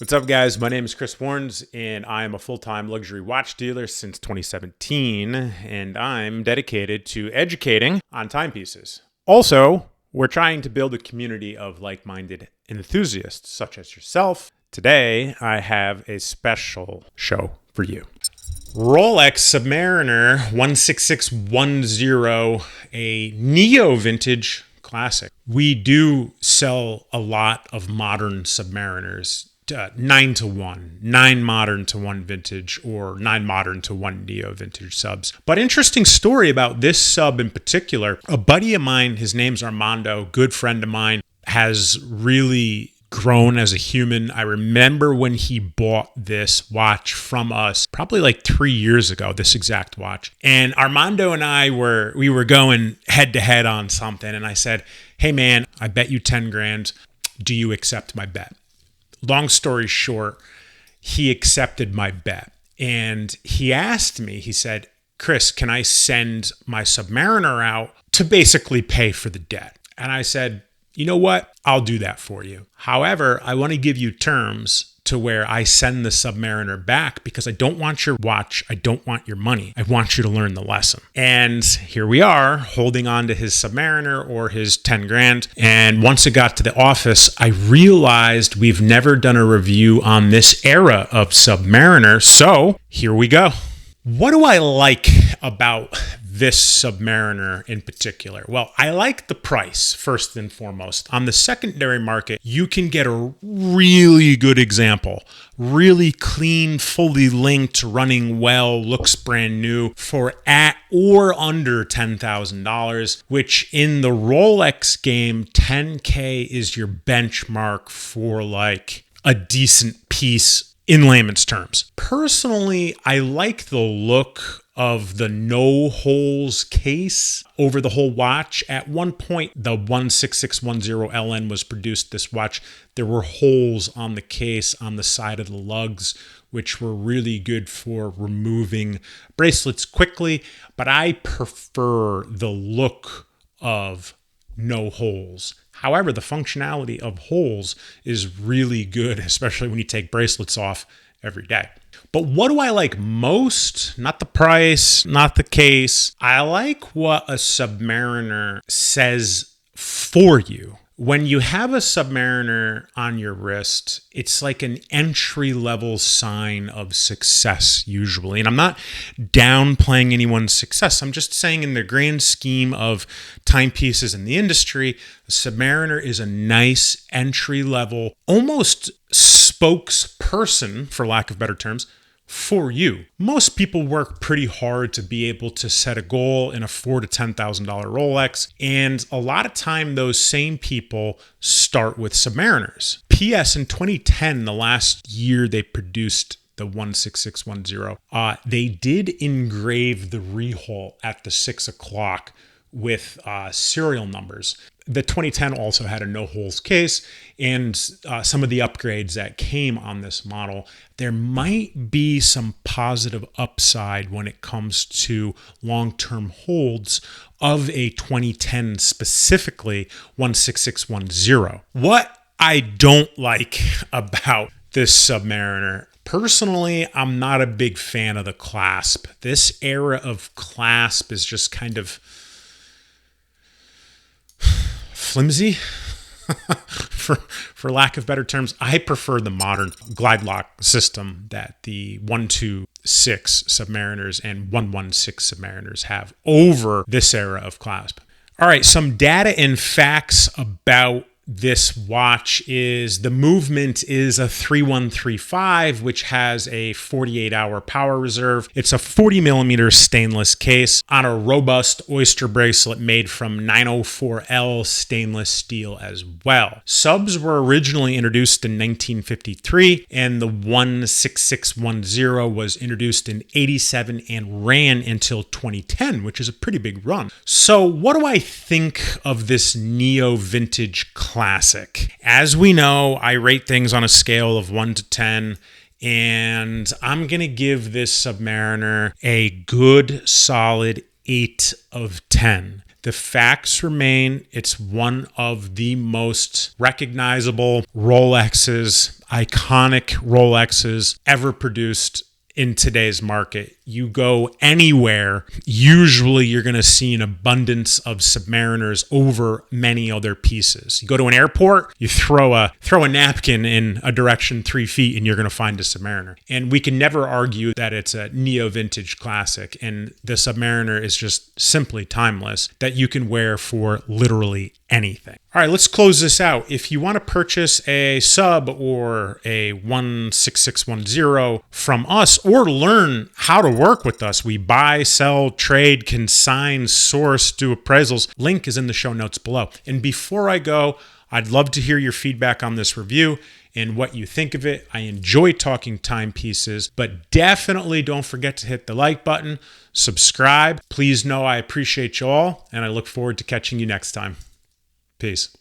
What's up, guys? My name is Chris Warnes, and I am a full-time luxury watch dealer since 2017, and I'm dedicated to educating on timepieces. Also, we're trying to build a community of like-minded enthusiasts, such as yourself. Today, I have a special show for you. Rolex Submariner 16610, a neo-vintage classic. We do sell a lot of modern Submariners. 9 to 1, 9 modern to 1 vintage, or 9 modern to 1 neo vintage subs. But interesting story about this sub in particular. A buddy of mine, his name's Armando, good friend of mine, has really grown as a human. I remember when he bought this watch from us probably like 3 years ago, this exact watch. And Armando and I were going head to head on something. And I said, hey man, I bet you 10 grand. Do you accept my bet? Long story short, he accepted my bet. And he asked me, he said, Chris, can I send my Submariner out to basically pay for the debt? And I said, you know what? I'll do that for you. However, I want to give you terms to where I send the Submariner back because I don't want your watch. I don't want your money. I want you to learn the lesson. And here we are holding on to his Submariner or his 10 grand. And once it got to the office, I realized we've never done a review on this era of Submariner. So here we go. What do I like about this Submariner in particular? Well, I like the price first and foremost. On the secondary market, you can get a really good example, really clean, fully linked, running well, looks brand new for at or under $10,000, which in the Rolex game, 10K is your benchmark for like a decent piece in layman's terms. Personally, I like the look of the no holes case over the whole watch. At one point, the 16610 LN was produced, this watch. There were holes on the case on the side of the lugs, which were really good for removing bracelets quickly. But I prefer the look of no holes. However, the functionality of holes is really good, especially when you take bracelets off every day. But what do I like most? Not the price, not the case. I like what a Submariner says for you. When you have a Submariner on your wrist, it's like an entry-level sign of success usually. And I'm not downplaying anyone's success. I'm just saying in the grand scheme of timepieces in the industry, a Submariner is a nice entry-level, almost spokesperson, for lack of better terms, for you. Most people work pretty hard to be able to set a goal in a $4,000 to $10,000 Rolex. And a lot of time, those same people start with Submariners. P.S. in 2010, the last year they produced the 16610, they did engrave the rehaut at the 6 o'clock with serial numbers. The 2010 also had a no holes case and some of the upgrades that came on this model. There might be some positive upside when it comes to long-term holds of a 2010, specifically 16610. What I don't like about this Submariner, personally, I'm not a big fan of the clasp. This era of clasp is just kind of flimsy, for lack of better terms. I prefer the modern glide lock system that the 126 Submariners and 116 Submariners have over this era of clasp. All right, some data and facts about this watch is the movement is a 3135, which has a 48-hour power reserve. It's a 40 millimeter stainless case on a robust oyster bracelet made from 904L stainless steel as well. Subs were originally introduced in 1953, and the 16610 was introduced in 87 and ran until 2010, which is a pretty big run. So what do I think of this neo vintage classic? As we know, I rate things on a scale of 1 to 10, and I'm going to give this Submariner a good, solid 8 of 10. The facts remain, it's one of the most recognizable Rolexes. iconic Rolexes ever produced in today's market. You go anywhere, usually you're going to see an abundance of Submariners over many other pieces. You go to an airport, you throw a napkin in a direction 3 feet and you're going to find a Submariner. And we can never argue that it's a neo-vintage classic, and the Submariner is just simply timeless, that you can wear for literally anything. All right, let's close this out. If you want to purchase a sub or a 16610 from us, or learn how to work with us, we buy, sell, trade, consign, source, do appraisals. Link is in the show notes below. And before I go, I'd love to hear your feedback on this review and what you think of it. I enjoy talking timepieces, but definitely don't forget to hit the like button, subscribe. Please know I appreciate you all, and I look forward to catching you next time. Peace.